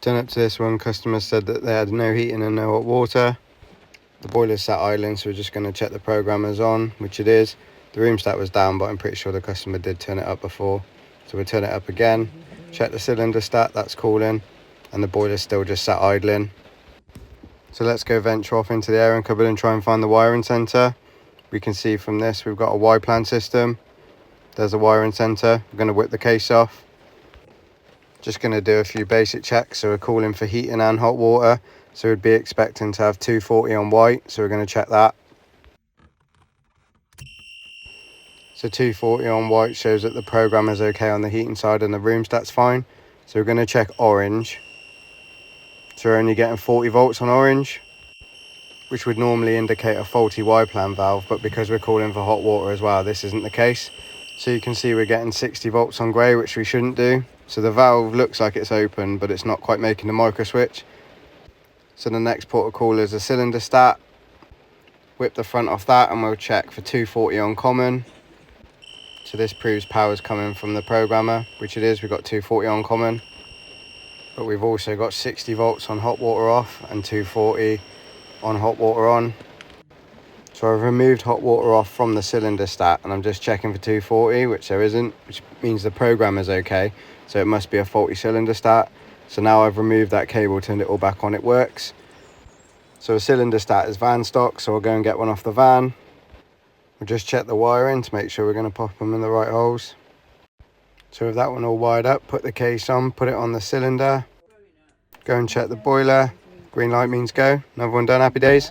Turn up to this one, customer said that they had no heating and no hot water. The boiler's sat idling, so we're just going to check the programmer's on, which it is. The room stat was down, but I'm pretty sure the customer did turn it up before. So we'll turn it up again, check the cylinder stat, that's cooling, and the boiler's still just sat idling. So let's go venture off into the airing cupboard and try and find the wiring centre. We can see from this we've got a Yplan system. There's a wiring centre. We're going to whip the case off. Just going to do a few basic checks. So we're calling for heating and hot water. So we'd be expecting to have 240 on white. So we're going to check that. So 240 on white shows that the program is okay on the heating side and the room stat's fine. So we're going to check orange. So we're only getting 40 volts on orange, which would normally indicate a faulty Yplan valve, but because we're calling for hot water as well, this isn't the case. So you can see we're getting 60 volts on grey, which we shouldn't do. So the valve looks like it's open, but it's not quite making the micro switch. So the next port of call is a cylinder stat. Whip the front off that and we'll check for 240 on common. So this proves power's coming from the programmer, which it is. We've got 240 on common, but we've also got 60 volts on hot water off and 240 on hot water on. So I've removed hot water off from the cylinder stat and I'm just checking for 240, which there isn't, which means the program is okay. So it must be a faulty cylinder stat. So now I've removed that cable, turned it all back on, it works. So a cylinder stat is van stock, so I'll go and get one off the van. We'll just check the wiring to make sure we're going to pop them in the right holes. So with that one all wired up, put the case on, put it on the cylinder. Go and check the boiler. Green light means go. Another one done, happy days.